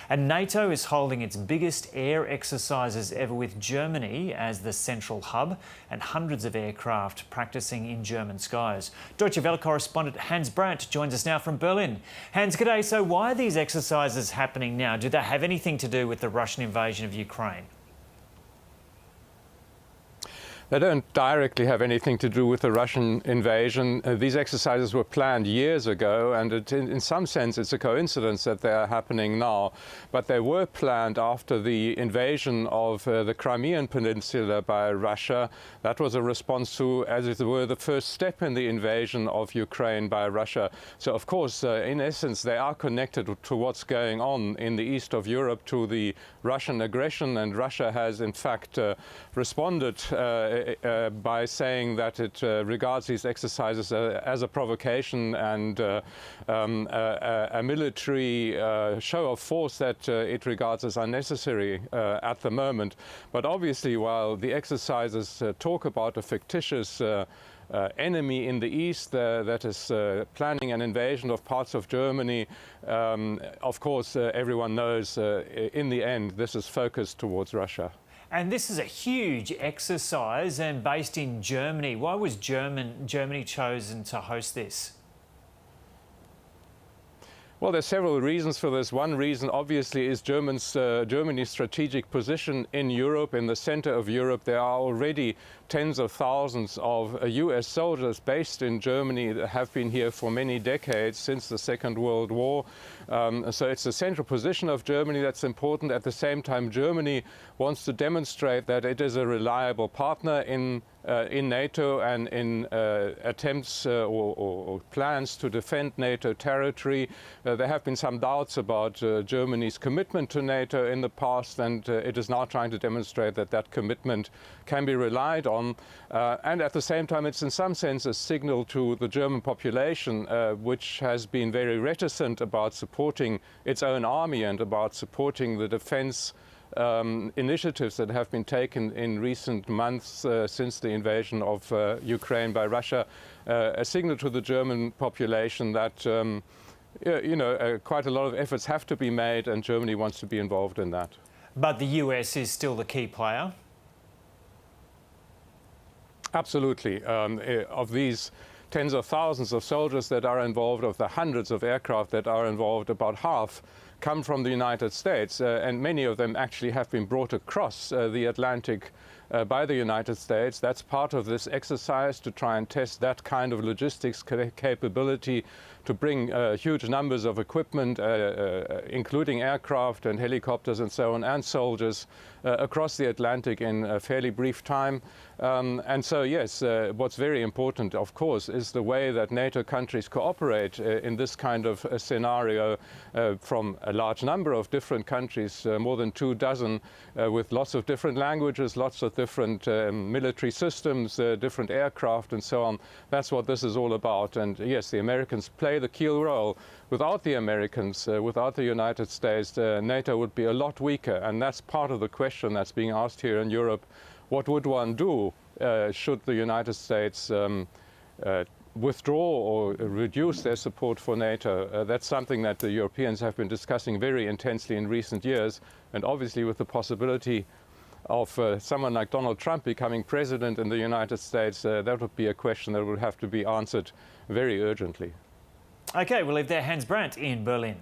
And NATO is holding its biggest air exercises ever with Germany as the central hub and hundreds of aircraft practicing in German skies. Deutsche Welle correspondent Brandt joins us now from Berlin. Hans, g'day. So why are these exercises happening now? Do they have anything to do with the Russian invasion of Ukraine? They don't directly have anything to do with the Russian invasion. These exercises were planned years ago, and in some sense it's a coincidence that they are happening now. But they were planned after the invasion of the Crimean Peninsula by Russia. That was a response to, as it were, the first step in the invasion of Ukraine by Russia. So, of course, in essence, they are connected to what's going on in the east of Europe, to the Russian aggression, and Russia has, in fact, responded by saying that it regards these exercises as a provocation and a military show of force that it regards as unnecessary at the moment. But obviously, while the exercises talk about a fictitious enemy in the east that is planning an invasion of parts of Germany, of course, everyone knows in the end this is focused towards Russia. And this is a huge exercise and based in Germany. Why was Germany chosen to host this? Well, there's several reasons for this. One reason, obviously, is Germany's strategic position in Europe, in the center of Europe. There are already tens of thousands of US soldiers based in Germany that have been here for many decades, since the Second World War. So it's the central position of Germany that's important. At the same time, Germany wants to demonstrate that it is a reliable partner in NATO and in attempts or plans to defend NATO territory. There have been some doubts about Germany's commitment to NATO in the past, and it is now trying to demonstrate that that commitment can be relied on. And at the same time, it's in some sense a signal to the German population, which has been very reticent about supporting its own army and about supporting the defense initiatives that have been taken in recent months since the invasion of Ukraine by Russia, a signal to the German population that quite a lot of efforts have to be made, and Germany wants to be involved in that. But the US is still the key player? Absolutely. Of these tens of thousands of soldiers that are involved, of the hundreds of aircraft that are involved, about half come from the United States, and many of them actually have been brought across the Atlantic by the United States. That's part of this exercise, to try and test that kind of logistics capability, to bring huge numbers of equipment, including aircraft and helicopters and so on, and soldiers across the Atlantic in a fairly brief time. And so, yes, what's very important, of course, is the way that NATO countries cooperate in this kind of scenario from a large number of different countries, more than 24, with lots of different languages, lots of different military systems, different aircraft and so on. That's what this is all about. And yes, the Americans play the key role. Without the Americans, without the United States, NATO would be a lot weaker. And that's part of the question that's being asked here in Europe. What would one do should the United States withdraw or reduce their support for NATO? That's something that the Europeans have been discussing very intensely in recent years. And obviously, with the possibility of someone like Donald Trump becoming president in the United States, that would be a question that would have to be answered very urgently. OK, we'll leave there. Brandt in Berlin.